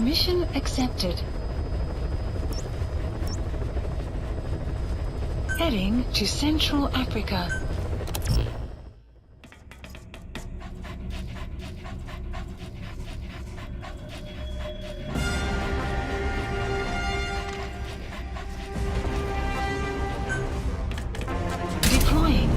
Mission accepted. Heading to Central Africa. Deploying.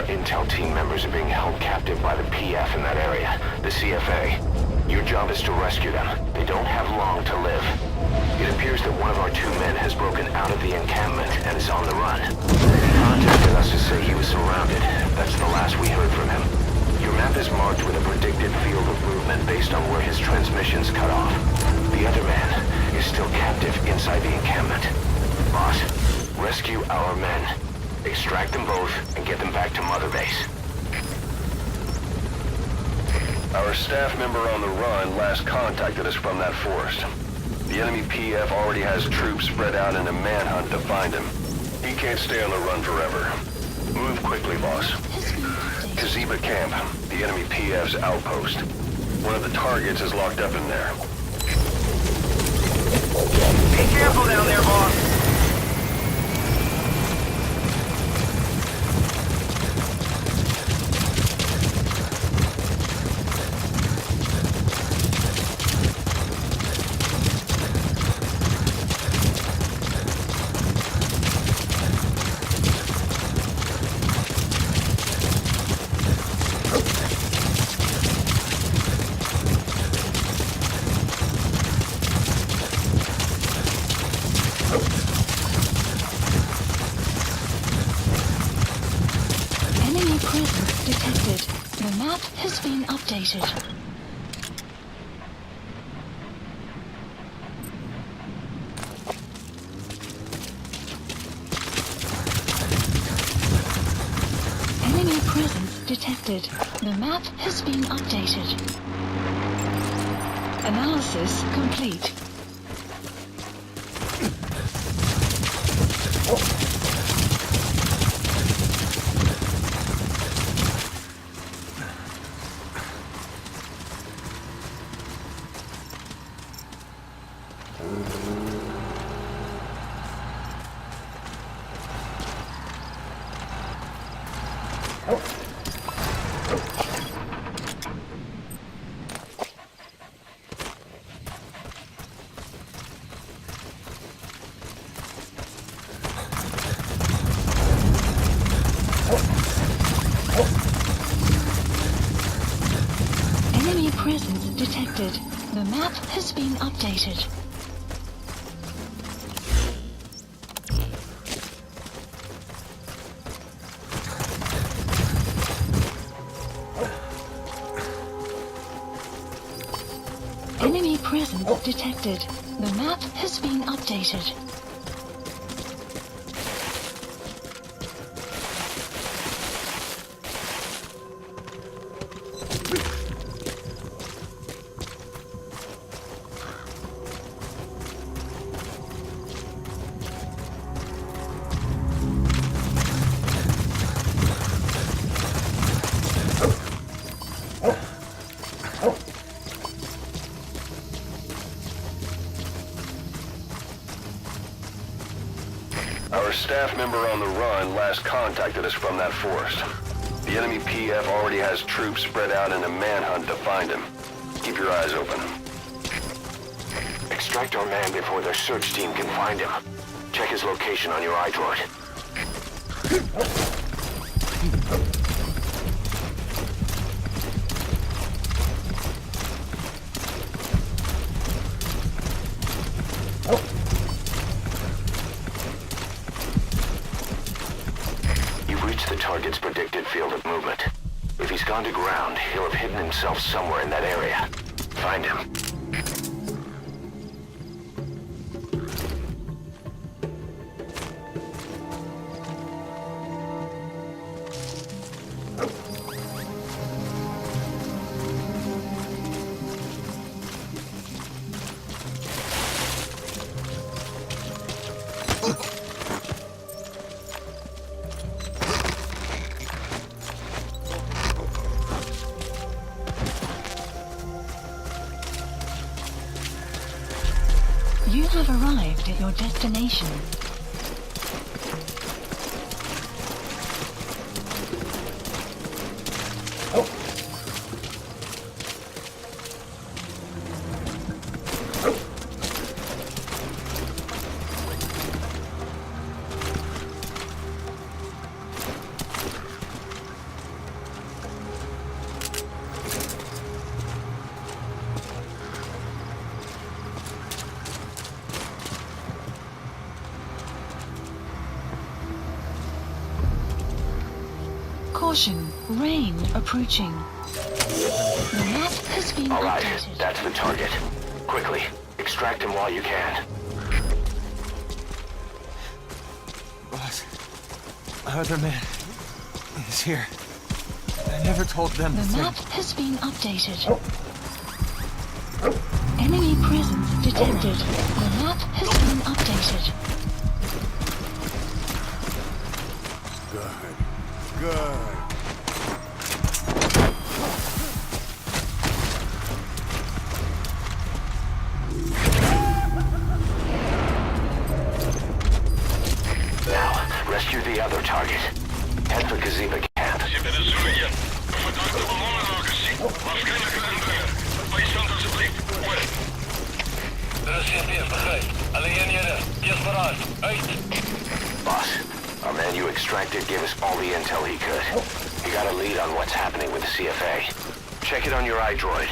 Intel team members are being held captive by the PF in that area, the CFA. Your job is to rescue them. They don't have long to live. It appears that one of our 2 men has broken out of the encampment and is on the run. He contacted us to say he was surrounded. That's the last we heard from him. Your map is marked with a predicted field of movement based on where his transmissions cut off. The other man is still captive inside the encampment. Boss, rescue our men. Extract them both and get them back to Mother Base. Our staff member on the run last contacted us from that forest. The enemy PF already has troops spread out in a manhunt to find him. He can't stay on the run forever. Move quickly, boss. Kaziba Camp, the enemy PF's outpost. One of the targets is locked up in there. Be careful down there, boss. Enemy presence detected. The map has been updated. Enemy presence detected. The map has been updated. Analysis complete. Enemy presence detected. The map has been updated. Enemy presence detected. The map has been updated. Our staff member on the run last contacted us from that forest. The enemy PF already has troops spread out in a manhunt to find him. Keep your eyes open. Extract our man before their search team can find him. Check his location on your iDroid. You've reached the target's predicted field of movement. If he's gone to ground, he'll have hidden himself somewhere in that area. Find him. You have arrived at your destination. Caution, rain approaching. The map has been All right, updated. that's the target. Quickly, extract him while you can. Boss, other man is here. I never told them the The thing. map has been updated. Enemy presence detected. The map has been updated. Good. Now, rescue the other target. Head for Gazeba camp. Boss, our man you extracted gave us all the intel he could. You got a lead on what's happening with the CFA. Check it on your iDroid.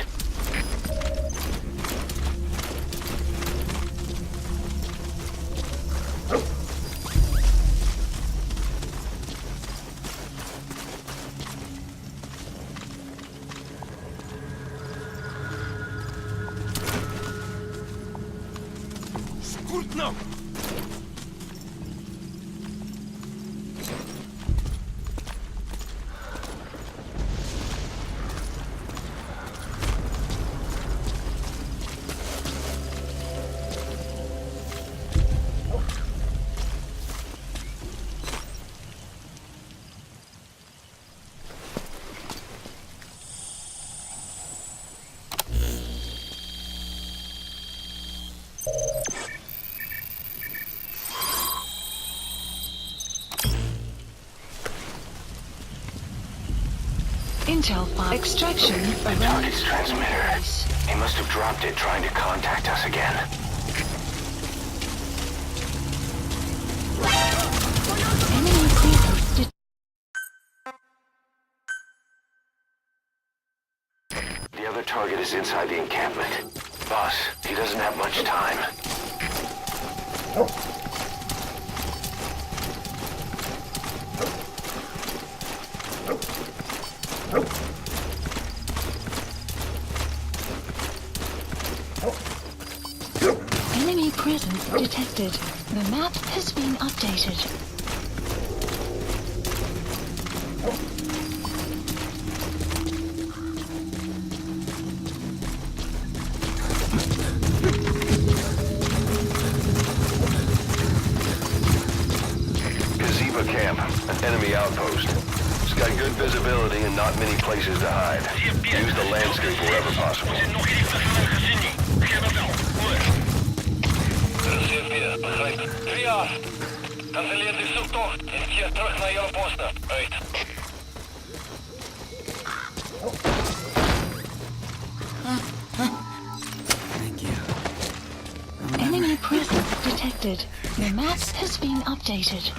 No. Intel file extraction. The target's transmitter. He must have dropped it trying to contact us again. Enemy presence detected. The other target is inside the encampment. Boss, he doesn't have much time. Enemy presence detected. The map has been updated. Gazeba camp, an enemy outpost. It's got good visibility and not many places to hide. Use the landscape wherever possible. Thank you. Enemy presence detected. The map has been updated.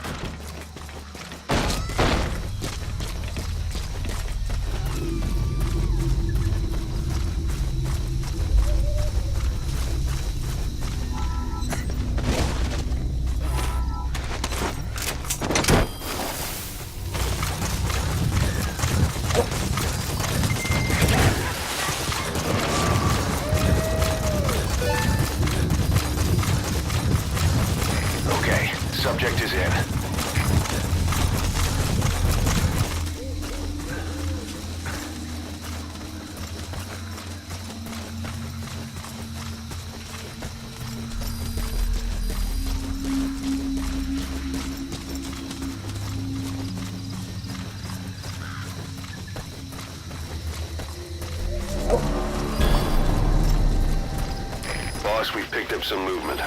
up some movement.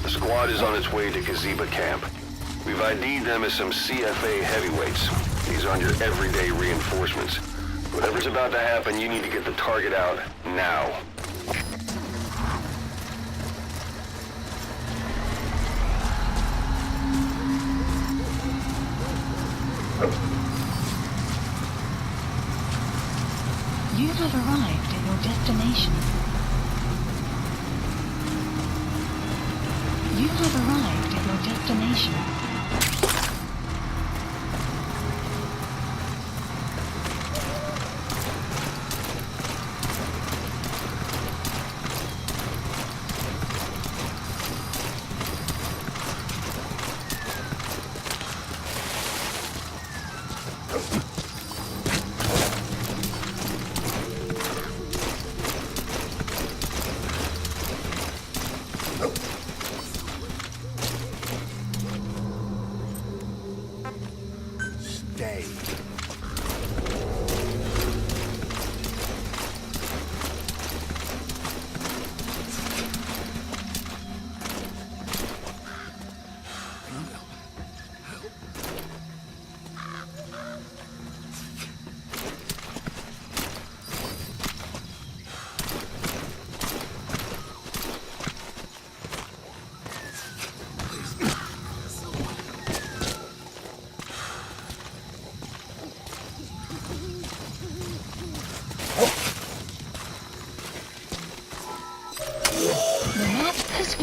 The squad is on its way to Kaziba camp. We've ID'd them as some CFA heavyweights. These aren't your everyday reinforcements. Whatever's about to happen, you need to get the target out now. You have arrived at your destination. You have arrived at your destination.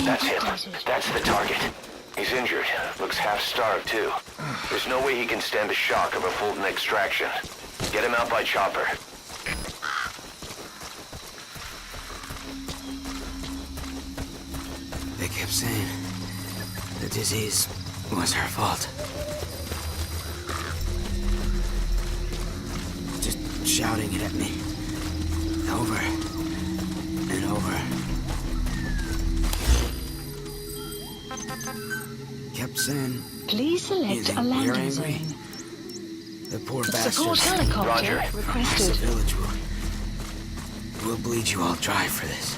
That's him. That's the target. He's injured. Looks half-starved, too. There's no way he can stand the shock of a Fulton extraction. Get him out by chopper. They kept saying the disease was her fault. Just shouting it at me. Over and over. Kept saying, Please select a you're landing angry. zone. The poor Support bastards. helicopter Roger. The requested. village will bleed you all dry for this.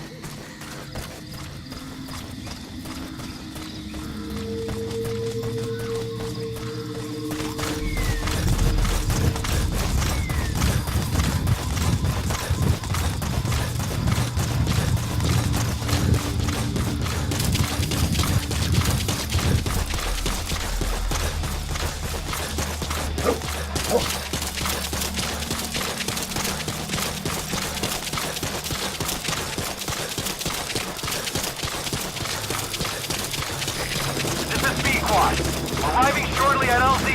This is B-Quad. Arriving shortly at LZ.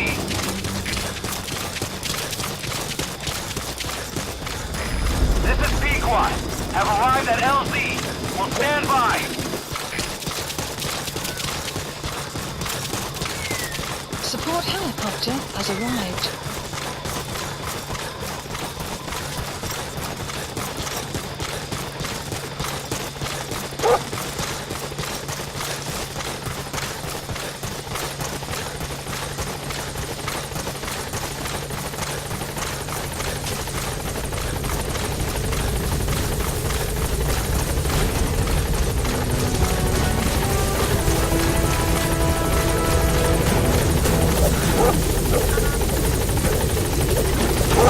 This is B-Quad. Have arrived at LZ. Will stand by. Support helicopter has arrived.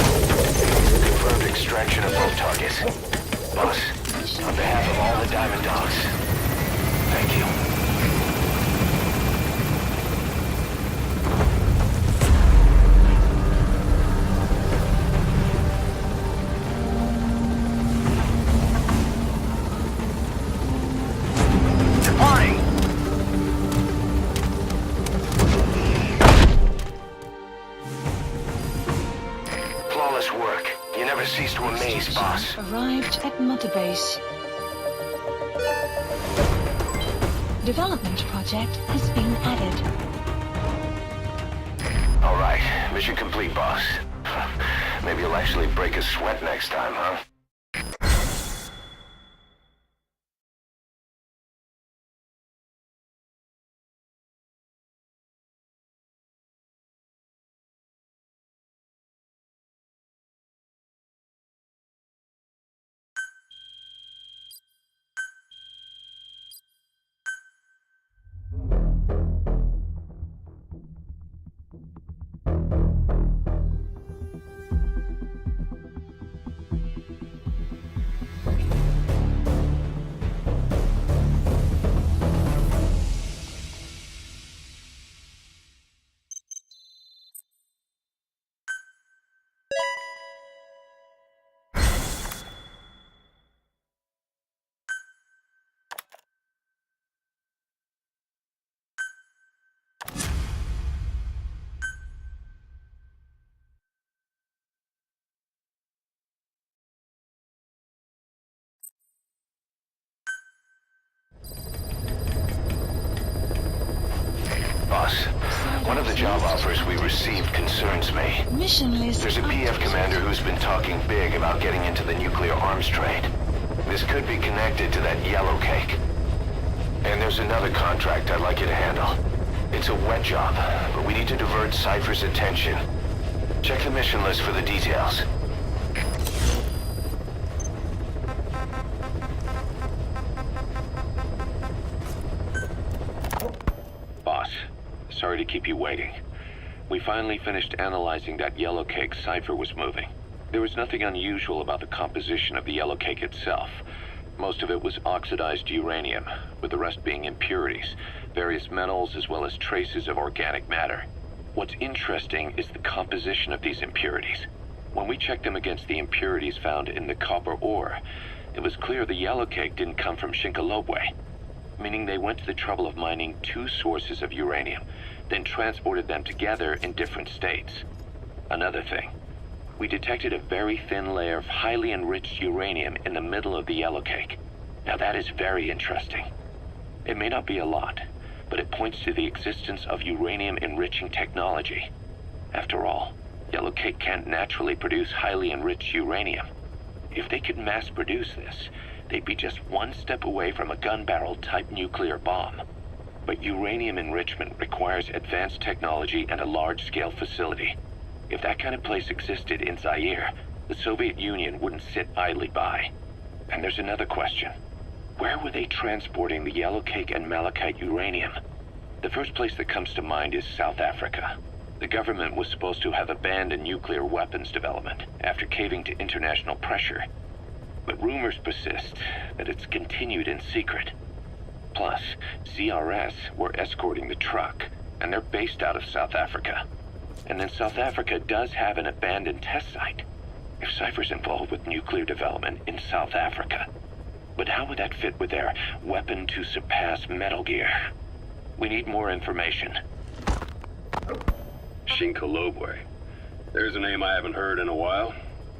Confirmed extraction of both targets. Boss, on behalf of all the Diamond Dogs, thank you. Departing. Flawless work. You never cease to amaze, boss. Arrived at Mother Base. Development project has been added. All right, mission complete, boss. Maybe you'll actually break a sweat next time, huh? job offers we received concerns me. Mission list. There's a PF commander who's been talking big about getting into the nuclear arms trade. This could be connected to that yellow cake. And there's another contract I'd like you to handle. It's a wet job, but we need to divert Cypher's attention. Check the mission list for the details. Boss, sorry to keep you waiting. We finally finished analyzing that yellow cake Cypher was moving. There was nothing unusual about the composition of the yellow cake itself. Most of it was oxidized uranium, with the rest being impurities, various metals as well as traces of organic matter. What's interesting is the composition of these impurities. When we checked them against the impurities found in the copper ore, it was clear the yellow cake didn't come from Shinkolobwe, meaning they went to the trouble of mining two sources of uranium, then transported them together in different states. Another thing, we detected a very thin layer of highly enriched uranium in the middle of the yellow cake. Now that is very interesting. It may not be a lot, but it points to the existence of uranium-enriching technology. After all, yellow cake can't naturally produce highly enriched uranium. If they could mass produce this, they'd be just one step away from a gun barrel type nuclear bomb. But uranium enrichment requires advanced technology and a large-scale facility. If that kind of place existed in Zaire, the Soviet Union wouldn't sit idly by. And there's another question. Where were they transporting the yellow cake and malachite uranium? The first place that comes to mind is South Africa. The government was supposed to have abandoned nuclear weapons development after caving to international pressure. But rumors persist that it's continued in secret. Plus, CRS were escorting the truck, and they're based out of South Africa. And then South Africa does have an abandoned test site. If Cypher's involved with nuclear development in South Africa, but how would that fit with their weapon to surpass Metal Gear? We need more information. Shinkolobwe. There's a name I haven't heard in a while.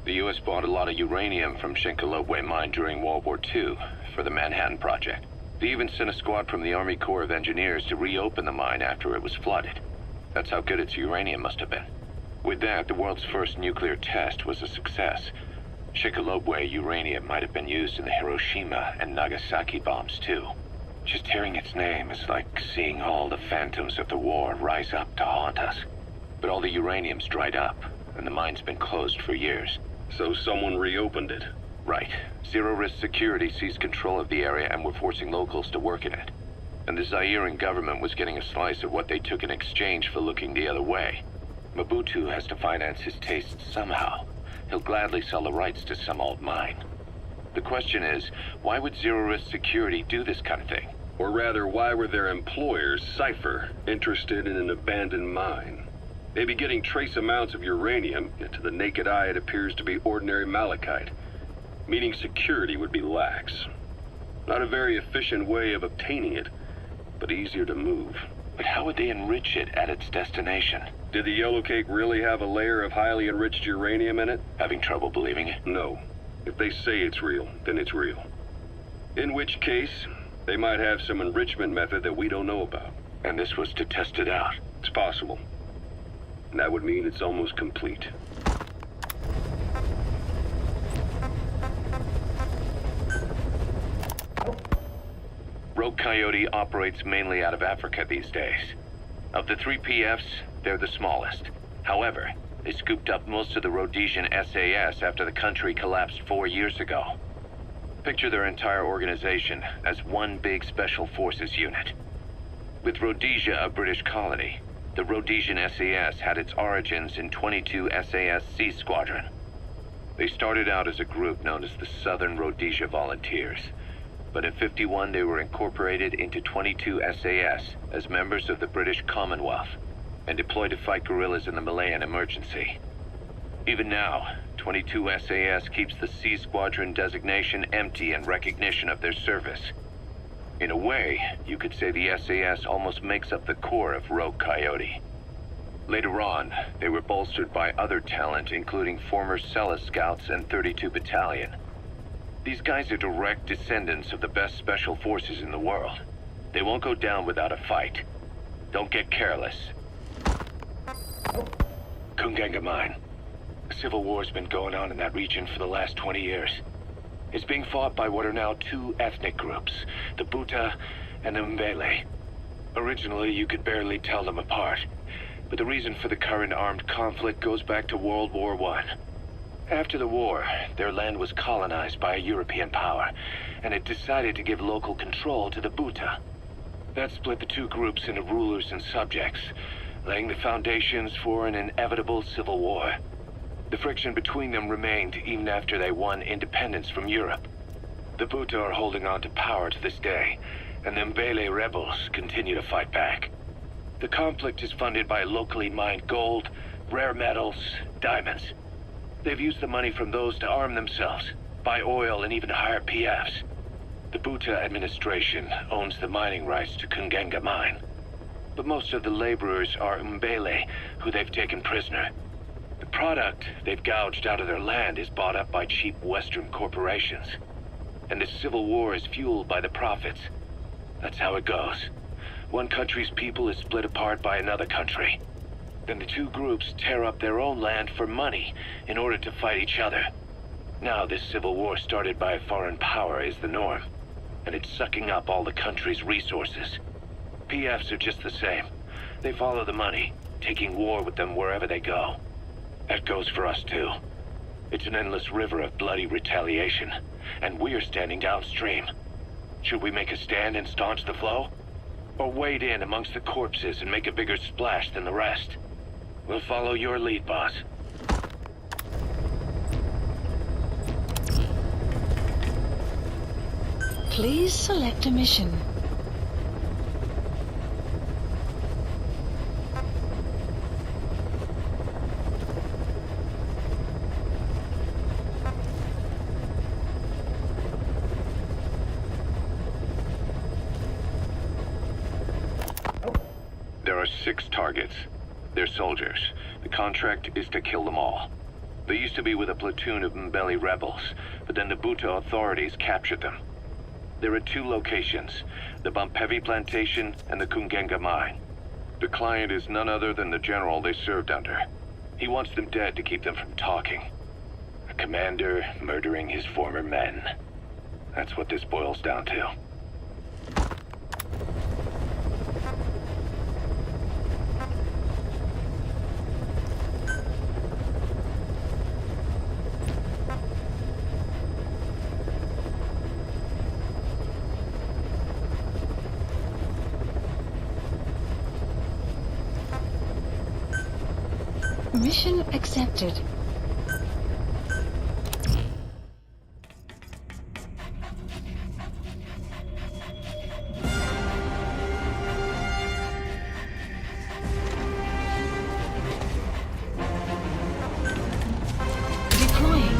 The U.S. bought a lot of uranium from Shinkolobwe mine during World War II for the Manhattan Project. They even sent a squad from the Army Corps of Engineers to reopen the mine after it was flooded. That's how good its uranium must have been. With that, the world's first nuclear test was a success. Shinkolobwe uranium might have been used in the Hiroshima and Nagasaki bombs too. Just hearing its name is like seeing all the phantoms of the war rise up to haunt us. But all the uranium's dried up, and the mine's been closed for years. So someone reopened it. Right. Zero-risk security seized control of the area and were forcing locals to work in it. And the Zairean government was getting a slice of what they took in exchange for looking the other way. Mobutu has to finance his tastes somehow. He'll gladly sell the rights to some old mine. The question is, why would zero-risk security do this kind of thing? Or rather, why were their employers, Cypher, interested in an abandoned mine? Maybe getting trace amounts of uranium, yet to the naked eye it appears to be ordinary malachite, meaning security would be lax. Not a very efficient way of obtaining it, but easier to move. But how would they enrich it at its destination? Did the yellow cake really have a layer of highly enriched uranium in it? Having trouble believing it? No. If they say it's real, then it's real. In which case, they might have some enrichment method that we don't know about. And this was to test it out. It's possible. And that would mean it's almost complete. Rogue Coyote operates mainly out of Africa these days. Of the 3 PFs, they're the smallest. However, they scooped up most of the Rhodesian SAS after the country collapsed 4 years ago. Picture their entire organization as one big special forces unit. With Rhodesia a British colony, the Rhodesian SAS had its origins in 22 SAS Sea Squadron. They started out as a group known as the Southern Rhodesia Volunteers. But in '51 they were incorporated into 22 SAS as members of the British Commonwealth and deployed to fight guerrillas in the Malayan emergency. Even now, 22 SAS keeps the Sea Squadron designation empty in recognition of their service. In a way, you could say the SAS almost makes up the core of Rogue Coyote. Later on, they were bolstered by other talent, including former Celis Scouts and 32 Battalion. These guys are direct descendants of the best special forces in the world. They won't go down without a fight. Don't get careless. Kungenga Mine. A civil war's been going on in that region for the last 20 years. It's being fought by what are now two ethnic groups, the Buta and the Mbele. Originally, you could barely tell them apart, but the reason for the current armed conflict goes back to World War I. After the war, their land was colonized by a European power, and it decided to give local control to the Buta. That split the two groups into rulers and subjects, laying the foundations for an inevitable civil war. The friction between them remained even after they won independence from Europe. The Buta are holding on to power to this day, and the Mbele rebels continue to fight back. The conflict is funded by locally mined gold, rare metals, diamonds. They've used the money from those to arm themselves, buy oil, and even hire PFs. The Buta administration owns the mining rights to Kungenga Mine. But most of the laborers are Mbele, who they've taken prisoner. The product they've gouged out of their land is bought up by cheap Western corporations. And the civil war is fueled by the profits. That's how it goes. One country's people is split apart by another country. Then the two groups tear up their own land for money in order to fight each other. Now this civil war started by a foreign power is the norm, and it's sucking up all the country's resources. PFs are just the same. They follow the money, taking war with them wherever they go. That goes for us too. It's an endless river of bloody retaliation, and we're standing downstream. Should we make a stand and staunch the flow? Or wade in amongst the corpses and make a bigger splash than the rest? We'll follow your lead, boss. Please select a mission. There are 6 targets. They're soldiers. The contract is to kill them all. They used to be with a platoon of Mbele rebels, but then the Buta authorities captured them. There are 2 locations, the Bumpheavy Plantation and the Kungenga Mine. The client is none other than the general they served under. He wants them dead to keep them from talking. A commander murdering his former men. That's what this boils down to. Mission accepted. Deploying.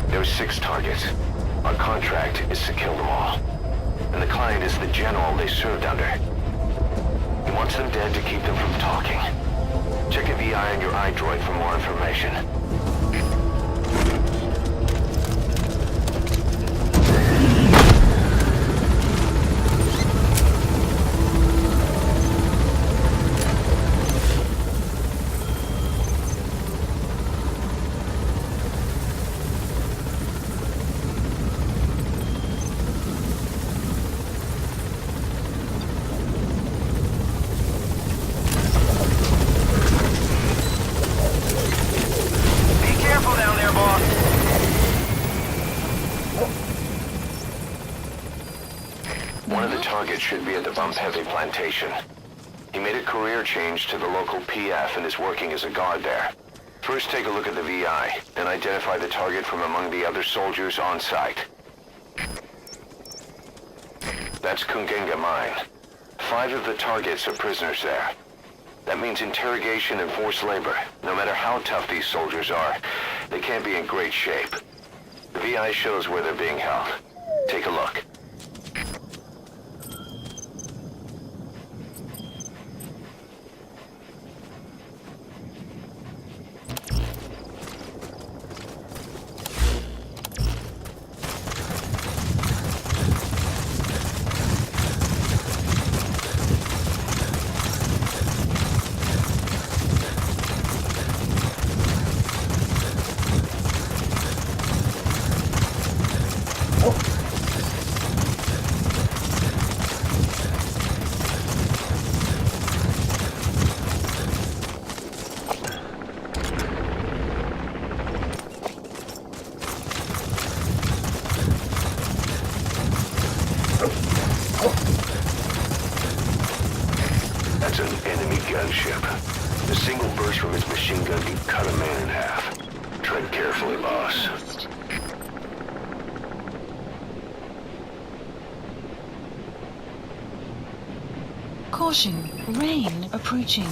There's 6 targets. Our contract is to kill them all. And the client is the general they served under. He wants them dead to keep them from talking. Check a VI on your iDroid for more information. One of the targets should be at the Bumpheavy Plantation. He made a career change to the local PF and is working as a guard there. First take a look at the VI, then identify the target from among the other soldiers on site. That's Kungenga Mine. 5 of the targets are prisoners there. That means interrogation and forced labor. No matter how tough these soldiers are, They can't be in great shape. The VI shows where they're being held. Take a look. That's an enemy gunship. A single burst from its machine gun can cut a man in half. Tread carefully, boss. Caution, rain approaching.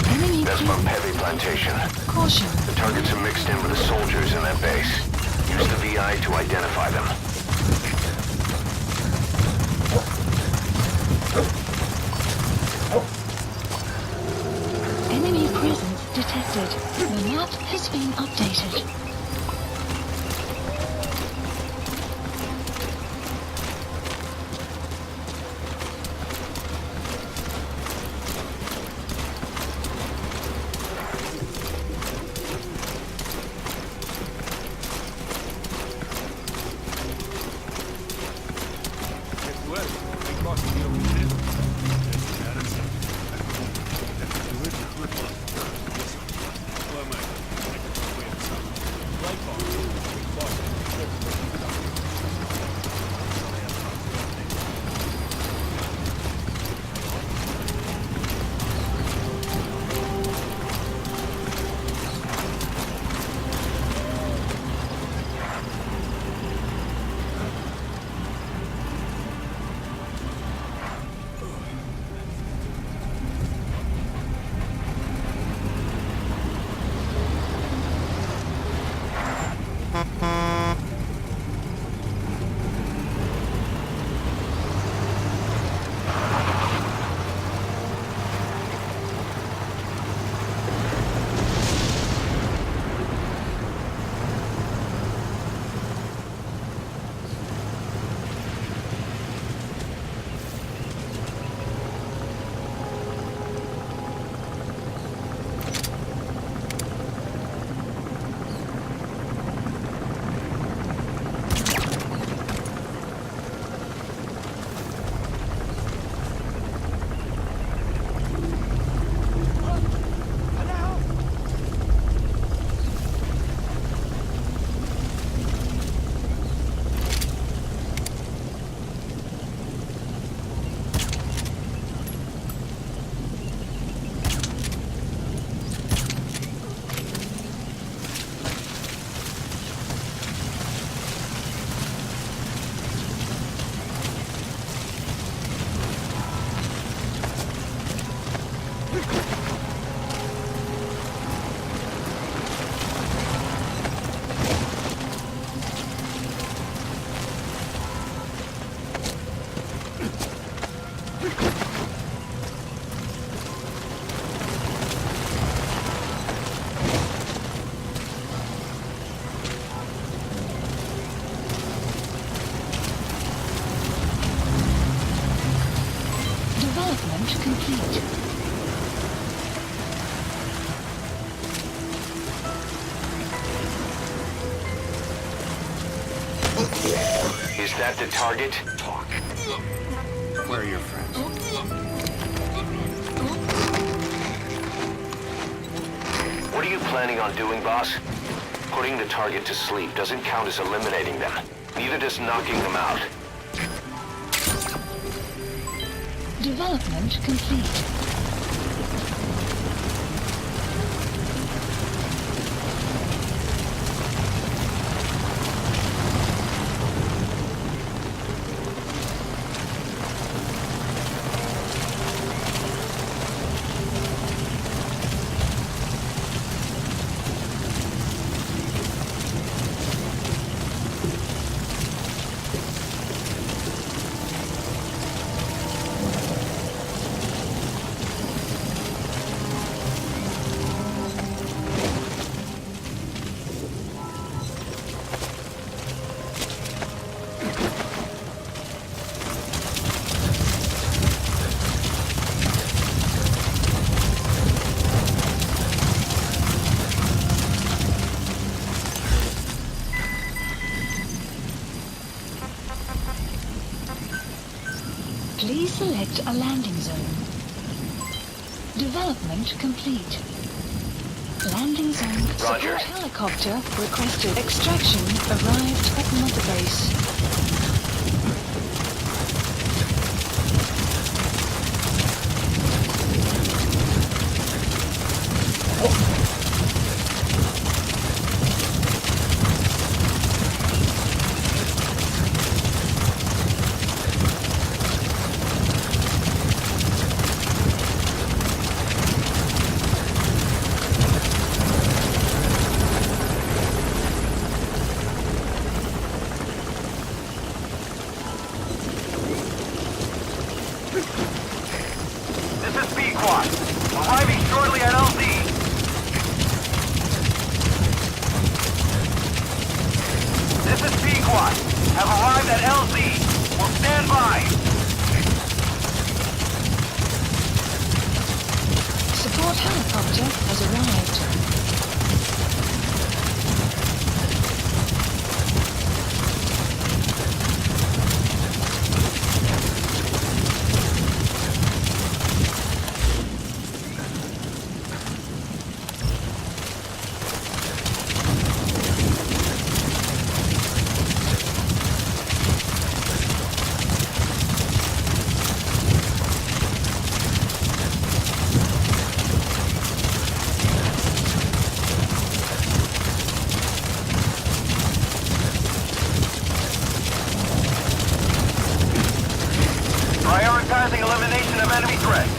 Enemy That's from heavy plantation. Caution, The targets are mixed in with the soldiers in that base. Use the VI to identify them. enemy presence detected. The map has been updated. Development complete. Is that the target? Talk. Where are your friends? What are you planning on doing, boss? Putting the target to sleep doesn't count as eliminating them. Neither does knocking them out. Development complete. Please select a landing zone. Development complete. Landing zone. Roger. Support helicopter requested. Extraction arrived at Mother Base. Arriving shortly at LZ. This is Pequot. Have arrived at LZ. Will stand by. Support helicopter has arrived. Prioritizing elimination of enemy threats.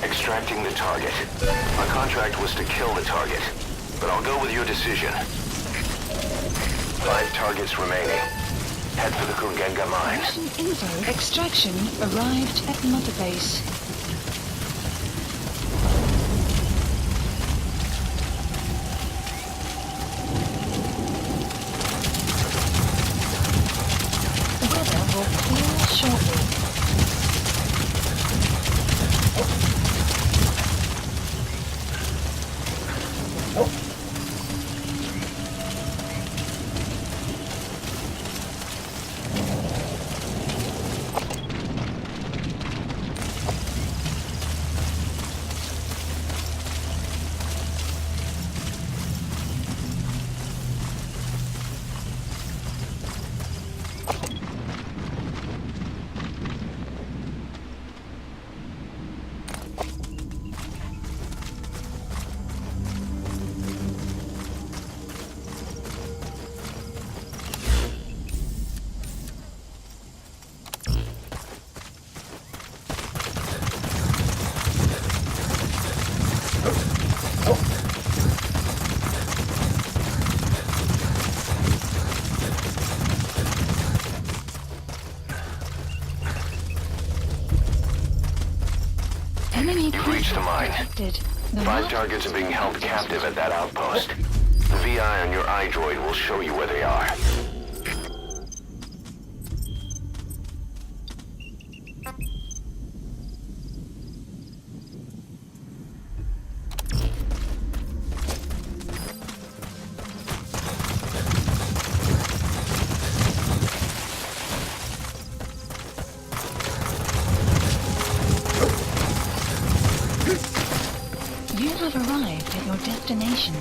Extracting the target. Our contract was to kill the target, but I'll go with your decision. 5 targets remaining. Head for the Kungenga mine. Mission info. Extraction arrived at Mother Base. Weather will clear shortly. Enemy You've reached the mine. detected. The 5 map targets has are being been held updated. captive at that outpost. The VI on your iDroid will show you where they are. You have arrived at your destination.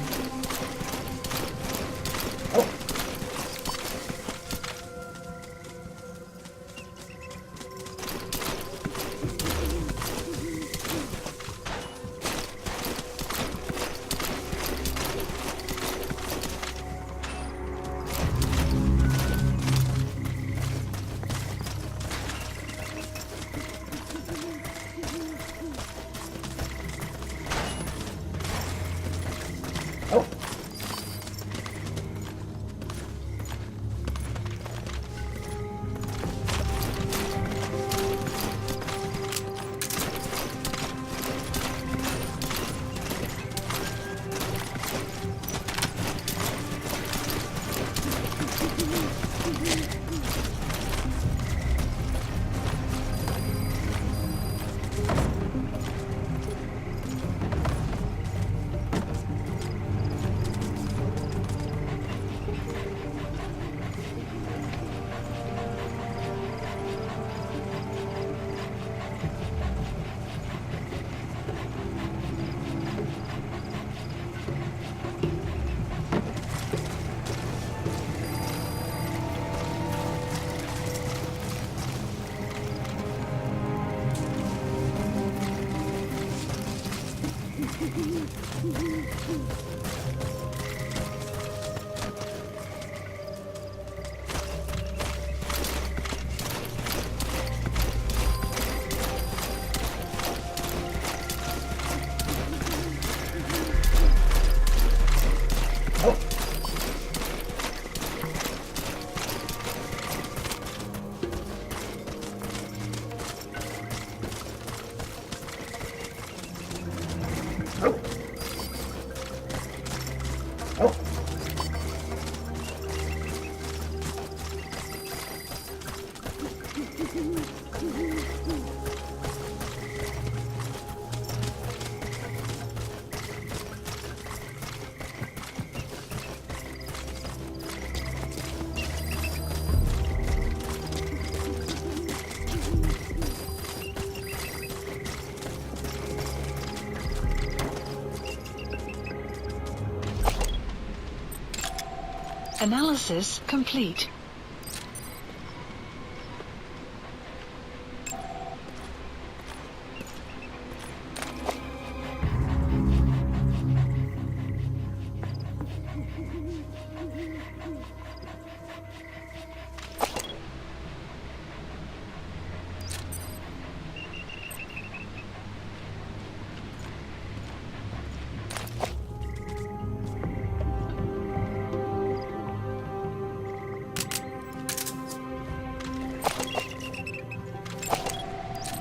Analysis complete.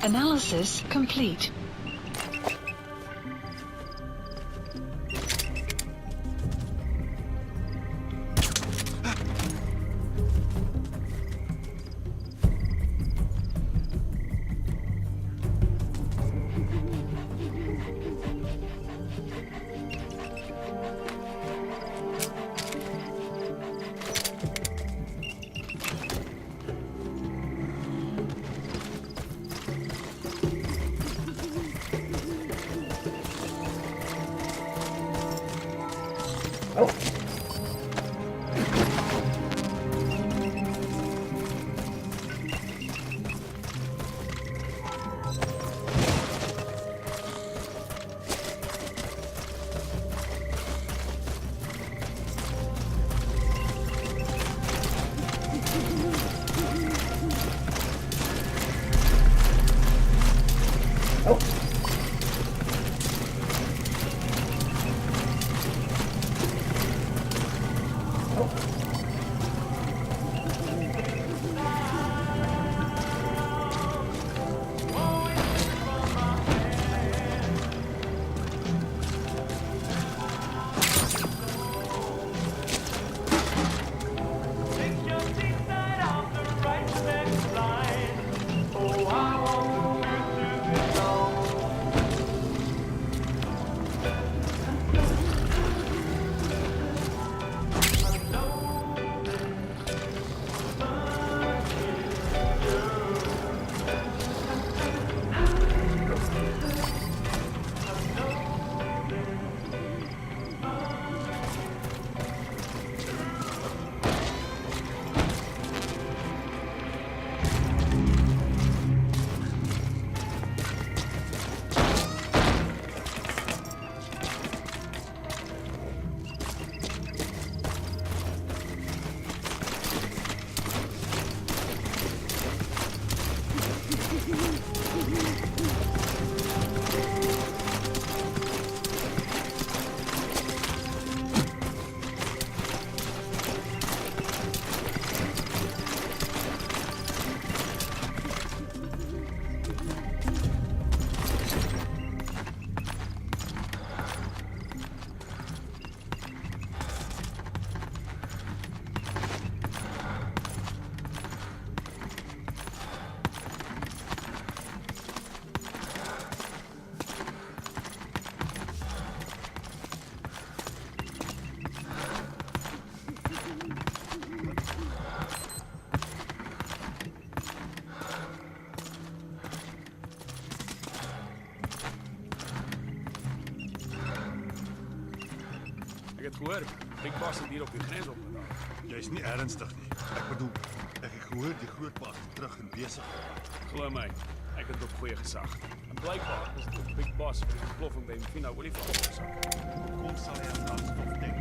Analysis complete. Ek het gehoor, Big Boss het hier op die grens opgedaag. Jy's nie ernstig nie. Ek bedoel, ek het gehoor die groot baas is terug en besig. Glo my, ek het op goeie gesag. En blykbaar is dit Big Boss vir die ontploffing by Mfina olifant veroorsaak. Kom sal hy aan daardie stof dink.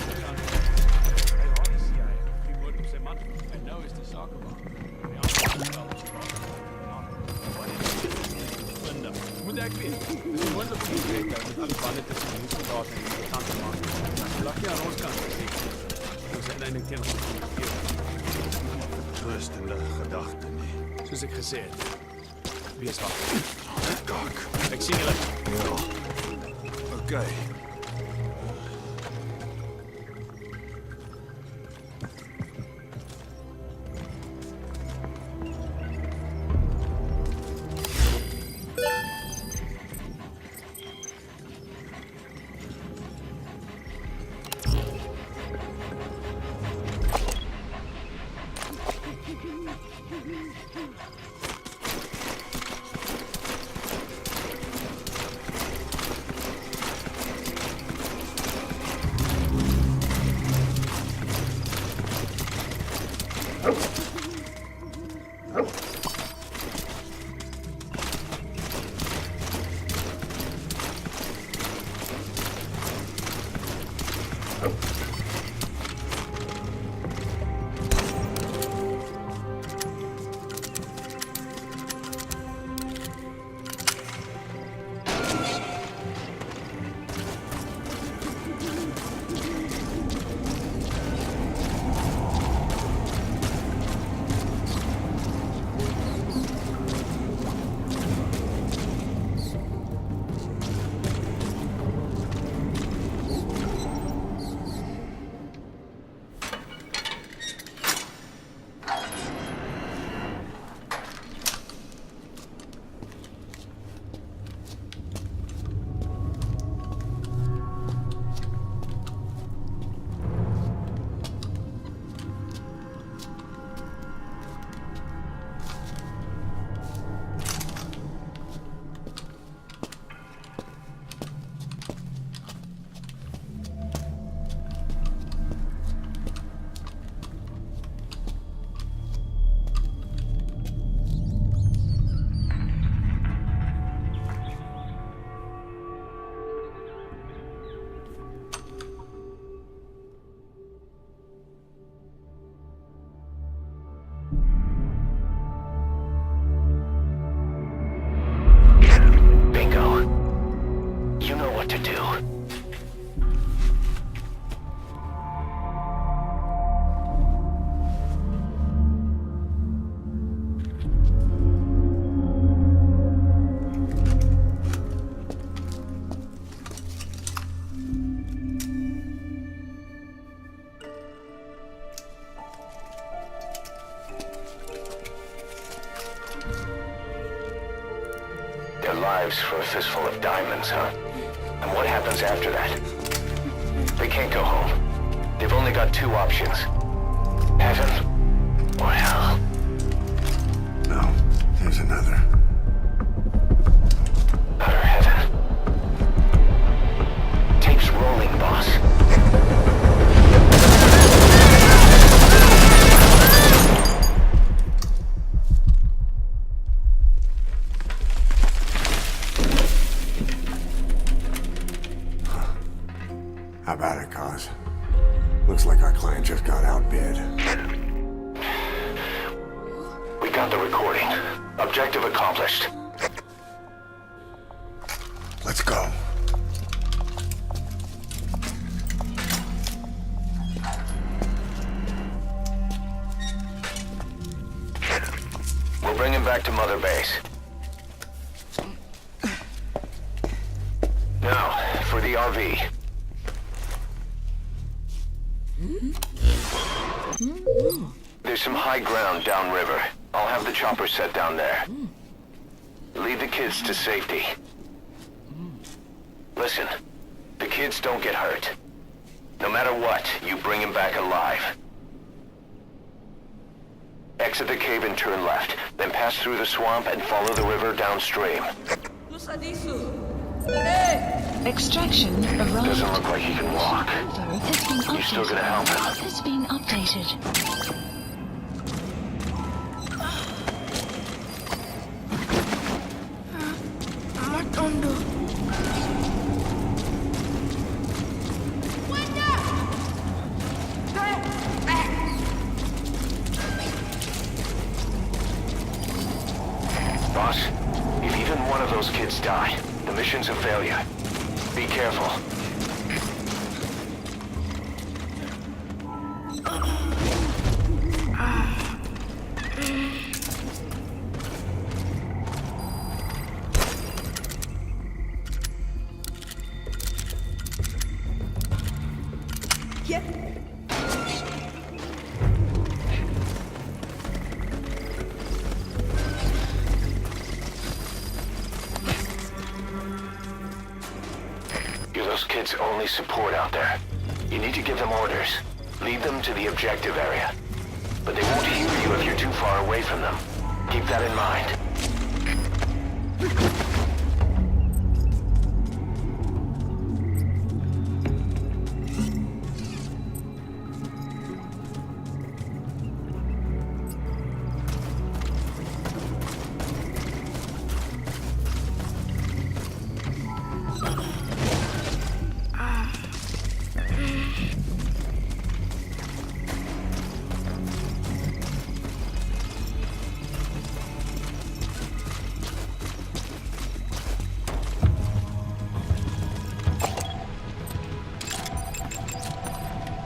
Hy haat die CIA, die woord op sy man. En nou is die sake waar. Die ander is Linda, moet ek weet? Dis onmoontlik om te weet dat alle bande tussen die soldaat en die militante maak. Lucky aan ons kant is. Ons uiteindelik teen ons gekeer. Trustende gedagte nie. Soos ek gesê het. Wees wag. Kak. Ek sien julle. Ja. Okay. Their lives for a fistful of diamonds, huh? And what happens after that? They can't go home. They've only got two options. Heaven or hell. No, there's another. Utter heaven. Tape's rolling, boss. How about it, Cos? Looks like our client just got outbid. We got the recording. Objective accomplished. Let's go. We'll bring him back to Mother Base. Now, for the RV. There's some high ground downriver. I'll have the chopper set down there. Lead the kids to safety. Listen, the kids don't get hurt. No matter what, you bring him back alive. Exit the cave and turn left, then pass through the swamp and follow the river downstream. Extraction arrived. Doesn't look like he can walk. Has been updated. You still gonna help him? Has been updated. Boss, if even one of those kids die, the mission's a failure. Be careful. You're those kids' only support out there. You need to give them orders. Lead them to the objective area. But they won't hear you if you're too far away from them. Keep that in mind.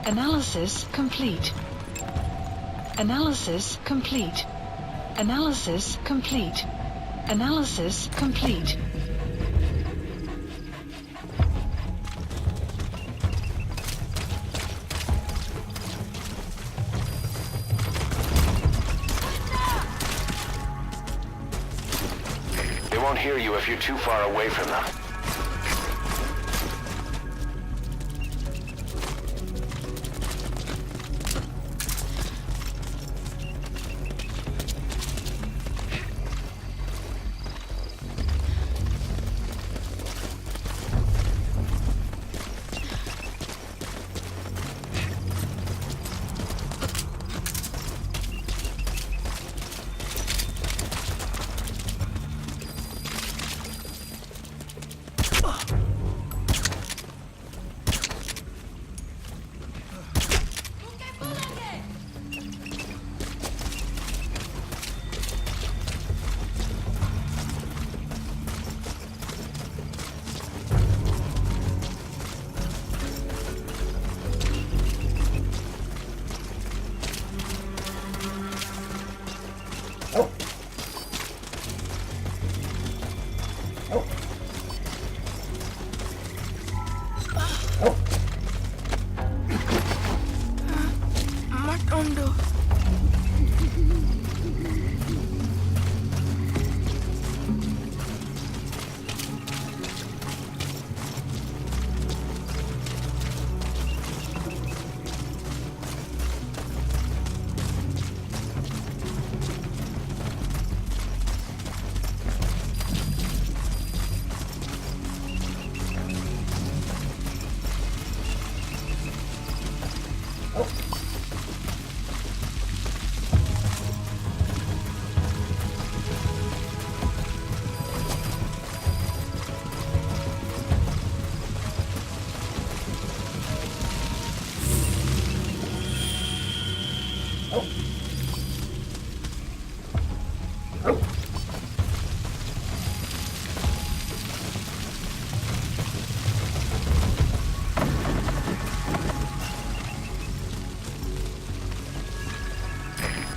Analysis complete. Analysis complete. Analysis complete. Analysis complete. They won't hear you if you're too far away from them.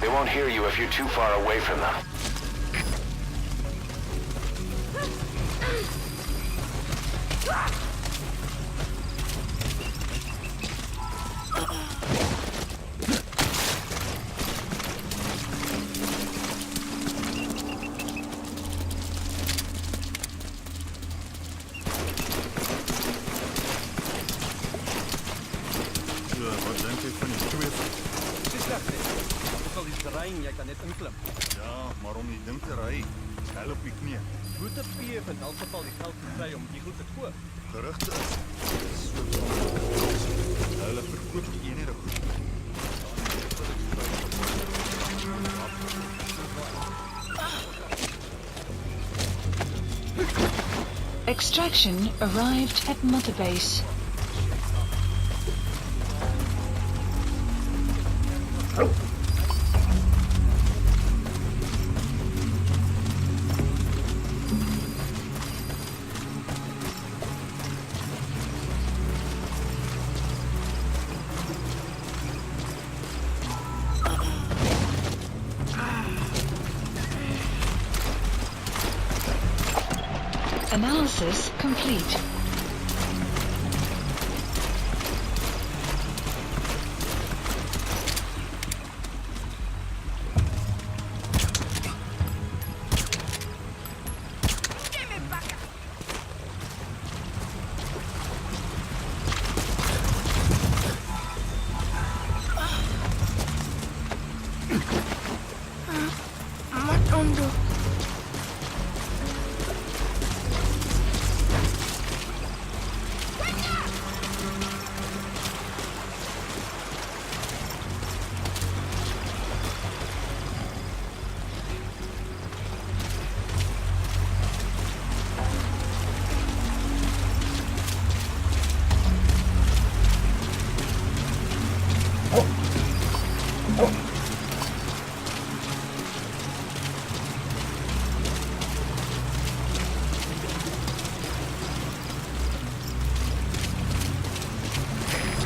They won't hear you if you're too far away from them. Wat dink jy van die twee? Dis reg net. As al die terrein, jy kan net inklim. Ja, maar om die ding te ry, stel op die knie. Moet 'n PF in elk geval die geld kry om die goed te koop. Gerugte is hulle verkoop die enige goed. Extraction arrived at Mother Base. Analysis complete.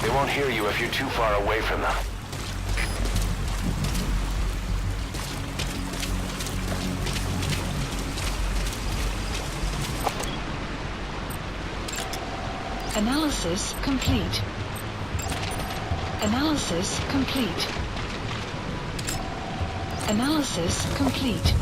They won't hear you if you're too far away from them. Analysis complete. Analysis complete. Analysis complete.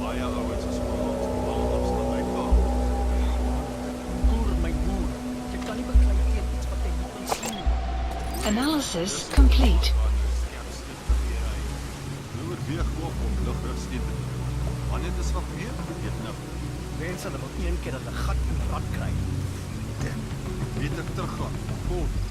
Baie ouens is onlangs wallops na my kaap. Boer, my boer. Jy kan nie beklei teen iets wat jy nie kan sien nie. Analysis complete. Nou oorweeg ook om lugrugsteed te doen. Wanneer dit is wat meer, weet nou. Mense hulle wil een keer hulle gat in rad kry. Weet ek teruggaan. Goed.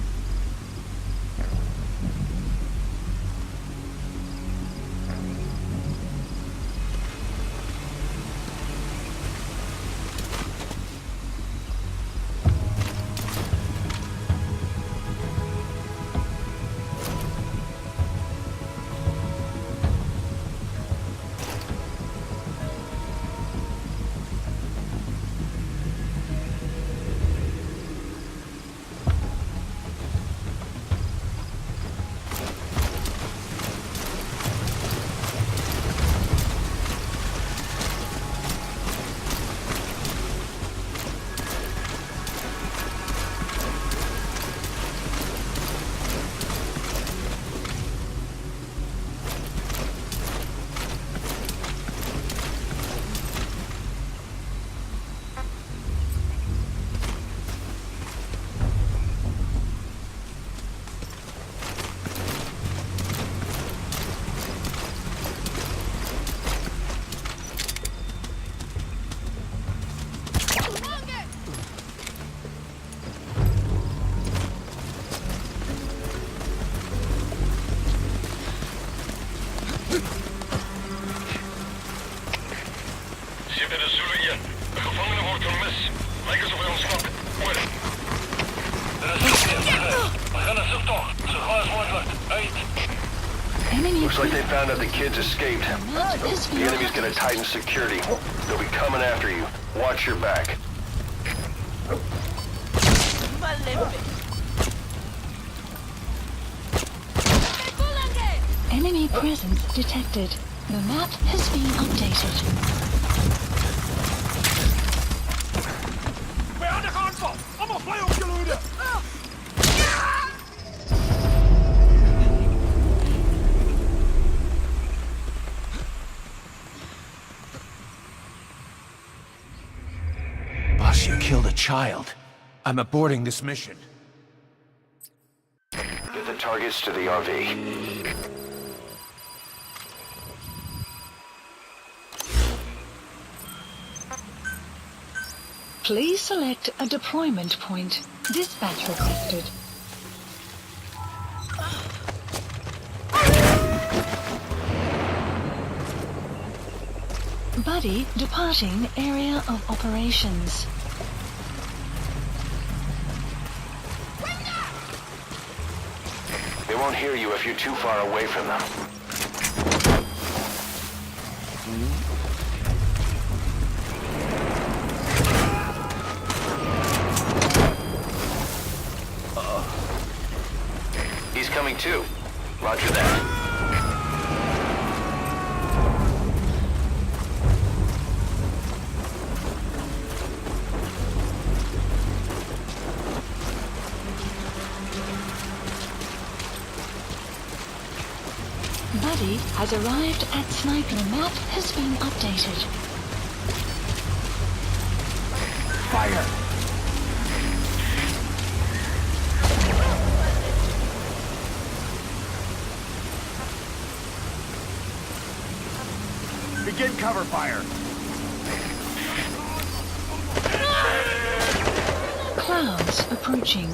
Looks like they found out the kids escaped. The enemy's gonna tighten security. They'll be coming after you. Watch your back. Enemy presence detected. The map has been updated. Behandig aanval! Allemaal vlei op je loede! Boss, you killed a child. I'm aborting this mission. targets to the RV. Please select a deployment point. Dispatch requested. Buddy departing area of operations. They won't hear you if you're too far away from them. He's coming too. Roger that. Buddy has arrived at Sniper. The map has been updated. Fire! Begin cover fire! Clouds approaching.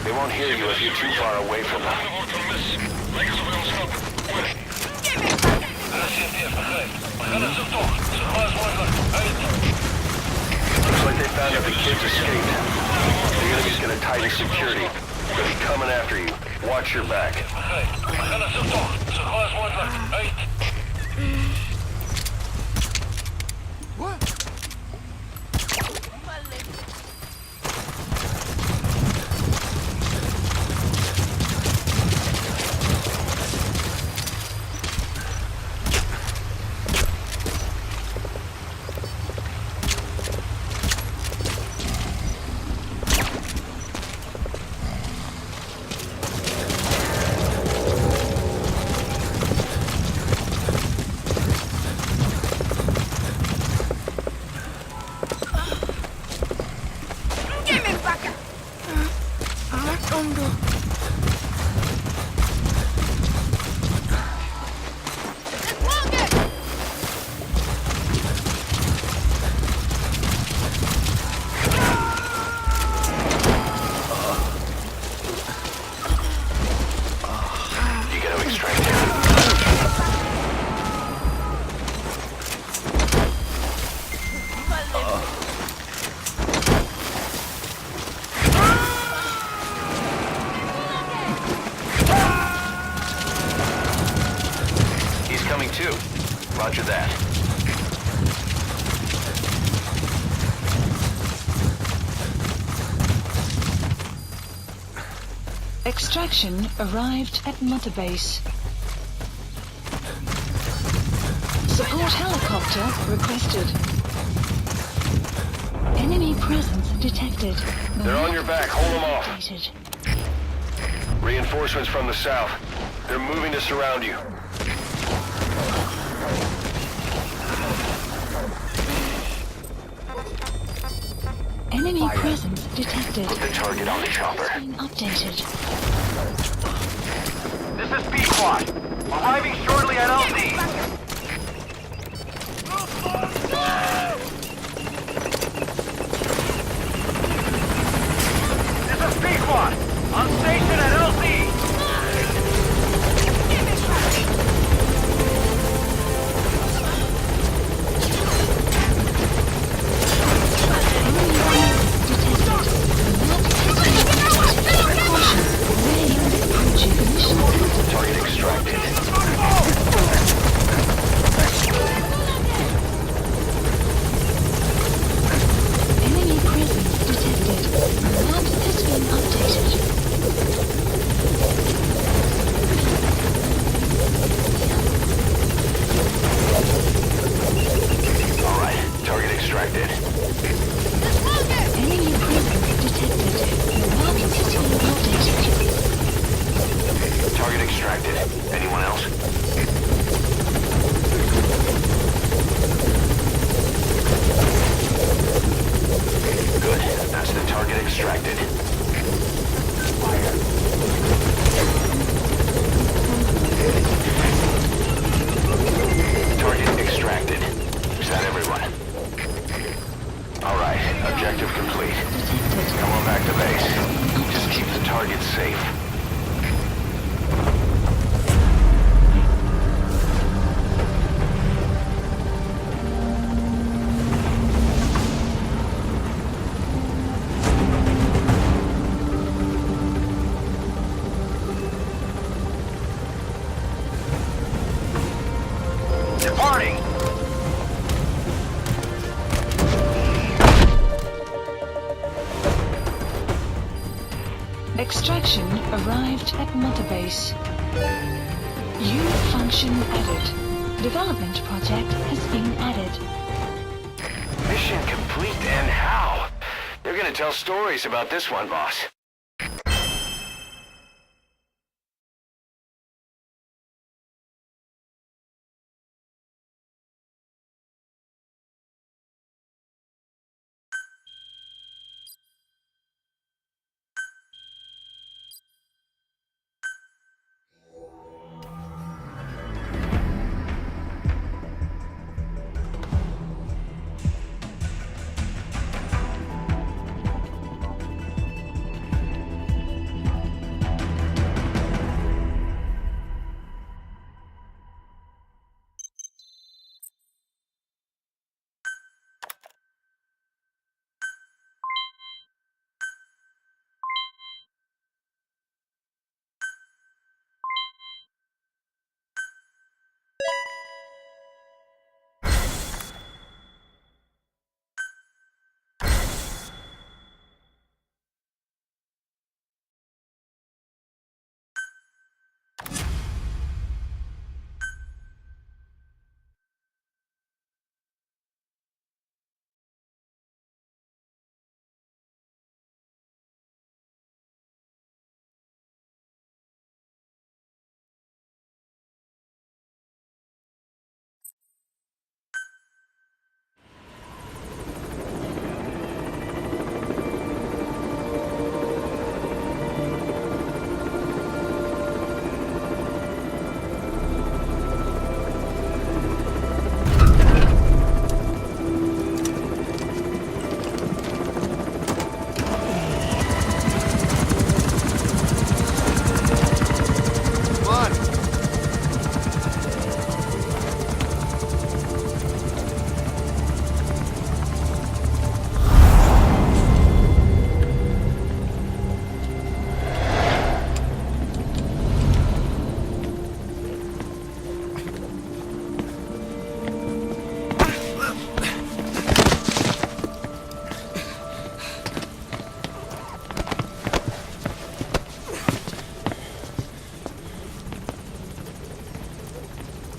They won't hear you if you're too far away from them. Looks like they found out the kids escaped. The enemy's gonna tighten security. They'll be coming after you. Watch your back. Roger that. Extraction arrived at Mother Base. Support helicopter requested. Enemy presence detected. They're on your back. Hold them off. Updated. Reinforcements from the south. They're moving to surround you. Enemy presence detected. Put the target on the chopper. Being updated. This is B Squad. Arriving shortly at LZ. This is B Squad. On station at LZ. Target extracted. been updated. Alright, target extracted. Enemy presence detected. The map has been updated. Target extracted. Anyone else? Good. That's the target extracted. Target extracted. Is that everyone? Alright, objective complete. Come on back to base. Just keep the target safe. Departing! Extraction arrived at Mother Base. Unit function added. Development project has been added. Mission complete, and how? They're gonna tell stories about this one, boss.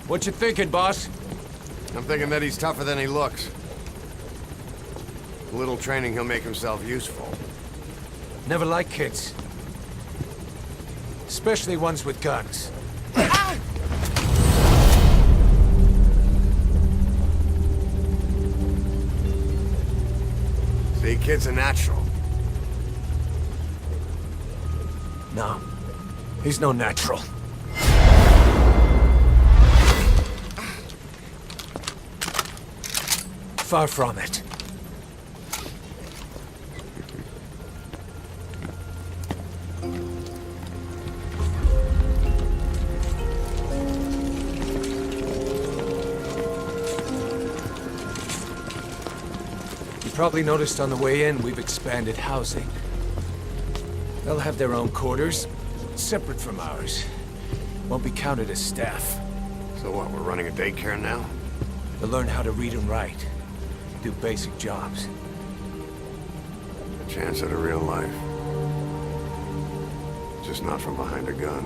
What you thinking, boss? I'm thinking that he's tougher than he looks. With a little training, he'll make himself useful. Never like kids. Especially ones with guns. See, kid's a natural. No. He's no natural. Far from it. You probably noticed on the way in, we've expanded housing. They'll have their own quarters, separate from ours. Won't be counted as staff. So what, we're running a daycare now? They'll learn how to read and write. Do basic jobs. A chance at a real life. Just not from behind a gun.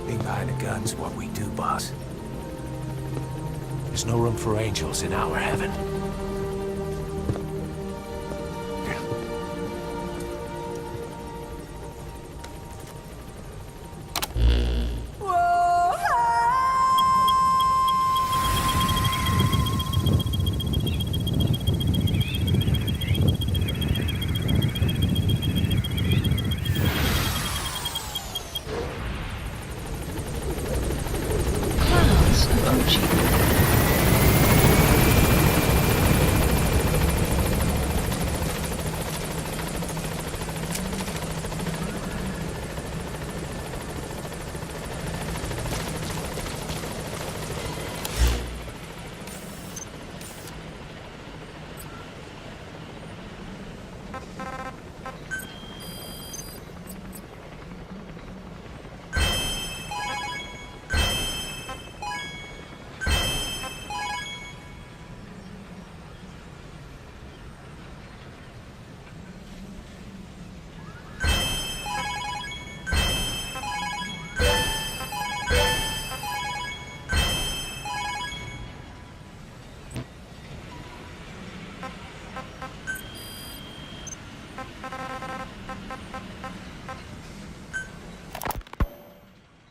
Being behind a gun's what we do, boss. There's no room for angels in our heaven. Clouds approaching.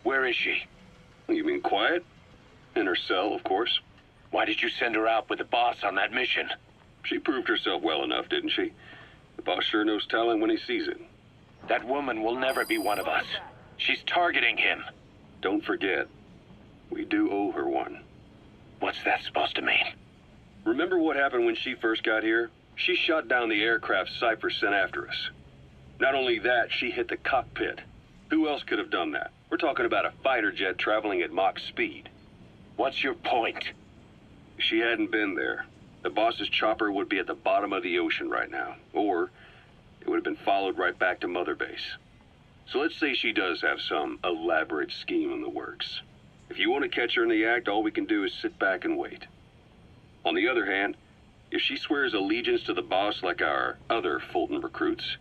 Where is she? You mean quiet? In her cell, of course. Why did you send her out with the boss on that mission? She proved herself well enough, didn't she? The boss sure knows talent when he sees it. That woman will never be one of us. She's targeting him. Don't forget, we do owe her one. What's that supposed to mean? Remember what happened when she first got here? She shot down the aircraft Cypher sent after us. Not only that, she hit the cockpit. Who else could have done that? We're talking about a fighter jet traveling at Mach speed. What's your point? If she hadn't been there, the boss's chopper would be at the bottom of the ocean right now. Or it would have been followed right back to Mother Base. So let's say she does have some elaborate scheme in the works. If you want to catch her in the act, all we can do is sit back and wait. On the other hand, if she swears allegiance to the boss like our other Fulton recruits,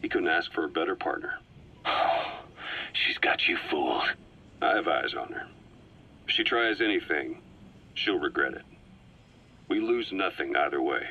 he couldn't ask for a better partner. She's got you fooled. I have eyes on her. If she tries anything, she'll regret it. We lose nothing either way.